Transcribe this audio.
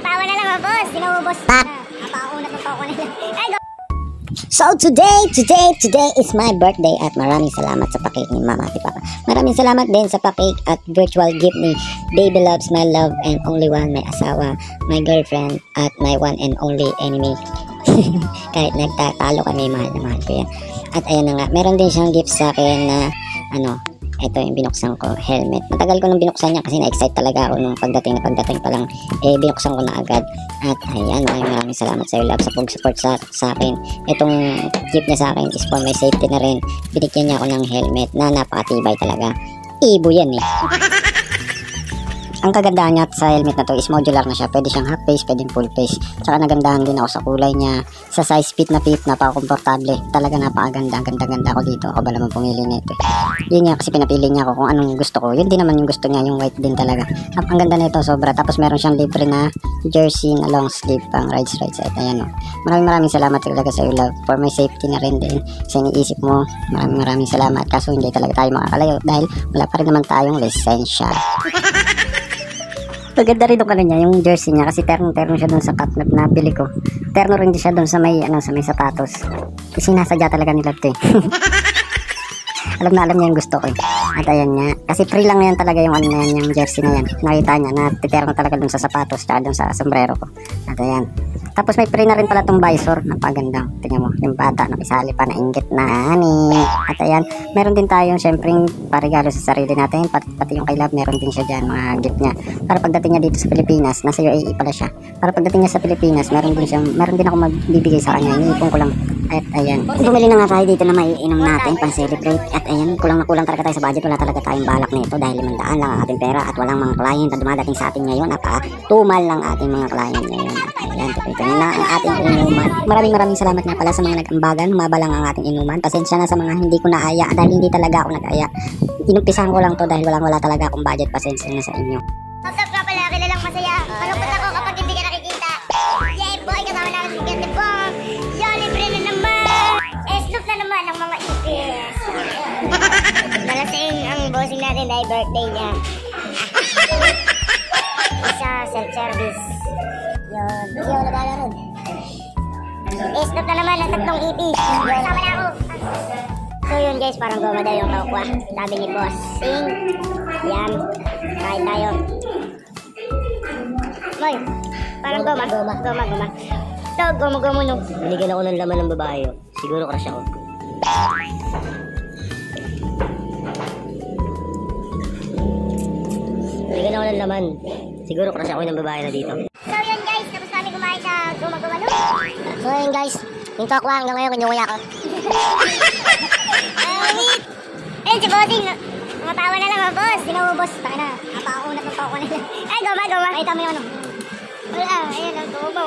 Matawa na lang mga boss. Sinaubos na. Napaunat ng toko nila. Ay, go! So today is my birthday at maraming salamat sa pa-cake ni Mama at Papa. Maraming salamat din sa pa-cake at virtual gift ni Baby Loves, my love and only one, my asawa, my girlfriend at my one and only enemy. Kahit nagtatalo kami, mahal na mahal ko yan. At ayan na nga, meron din siyang gift sa akin na ito yung binuksan ko, helmet. Matagal ko nang binuksan niya kasi na-excite talaga ako nung pagdating pa lang, binuksan ko na agad. At ayan, maraming salamat sa iyo, love, sa pag-support sa akin. Itong gift niya sa akin is for my safety na rin. Binigyan niya ako ng helmet na napakatibay talaga. Ibo yan eh. Ang kagandahan niya sa helmet na to is modular na siya. Pwede siyang half face, pwedeng full face. Tsaka nagandahan din ako sa kulay niya. Sa size fit, napaka-komportable. Talaga napakaganda. Ganda-ganda ako dito. Ako ba naman pumili nito. Yun nga kasi pinapili niya ako kung anong gusto ko. Yun din naman yung gusto niya, yung white din talaga. Ang ganda nito sobra. Tapos meron siyang libre na jersey na long sleeve pang rides. At ayan o. Maraming salamat talaga sa iyo, love. For my safety na rin din. Sa iniisip mo, maraming salamat. Kaso hindi talaga tayo makakalayo dahil wala pa rin naman tayong lisensya. Maganda rin yung niya, yung jersey niya kasi terno siya dun sa cup na bili ko. Terno rin siya dun sa may sapatos. Kasi nasadya talaga nila ito eh. Alam niya yung gusto ko eh. At ayan niya. Kasi free lang yan talaga yung yung jersey na yan. Nakita niya na titerno talaga dun sa sapatos tsaka dun sa sombrero ko. At ayan. Tapos may free na rin pala tong visor. Napaganda. Tingnan mo. Yung bata nakisali pa na inggit na ani. At ayan. Meron din tayong syempreng parigalo sa sarili natin. Pati yung kay love meron din siya dyan. Mga gift niya. Para pagdating niya dito sa Pilipinas. Nasa UAE pala siya. Para pagdating niya sa Pilipinas. Meron din ako magbibigay sa kanya. Iniipon ko lang. At ayan. Bumili na nga tayo dito na maiinom natin pang-celebrate. At ayan. Kulang talaga tayo sa budget. Wala talaga tayong balak nito. Dahil 500 lang ang ating pera. At walang mga client na dumadating sa atin ngayon. Napaka-tumal lang ating mga client ngayon. At ayan. Ito na ang ating inuman. Maraming salamat nga pala sa mga nag-ambagan. Humaba lang ang ating inuman. Pasensya na sa mga hindi ko naaya. Dahil hindi talaga ako nag-aya. Inumpisahan ko lang to dahil wala talaga akong budget. Pasensya na sa inyo. What's up nga pala? Kilalang masaya. Malungkot ako kapag hindi ka nakikita. Yeah boy, kasama namin si Gete Bong. Yeah, libre na naman. Snoop na naman ang mga ipis. Nalasing ang bossing natin dahil birthday niya. Isa self-service. Yun. Hindi ako naglalaro. Snoop na naman ang tatlong ipis. Kasama na ako. So yun guys, parang gumada yung tokwa. Sabi ni boss, sing. Yan. Kain tayo. Boy, parang goma. Ito, goma no. Binigyan ako ng laman ng babae. Siguro crush ako. Binigyan ako ng laman. Siguro crush ako ng babae na dito. So yun guys, tapos kami kumain sa goma no. So yun guys. Yung tokwa hanggang ngayon kinukuya ko. Ayun si bossing. Matawa na lang mga boss. Sinaubos. Napaunat ng toko nila. Ay, goma. Ay, tama yun. Wala, ayun ang tubo.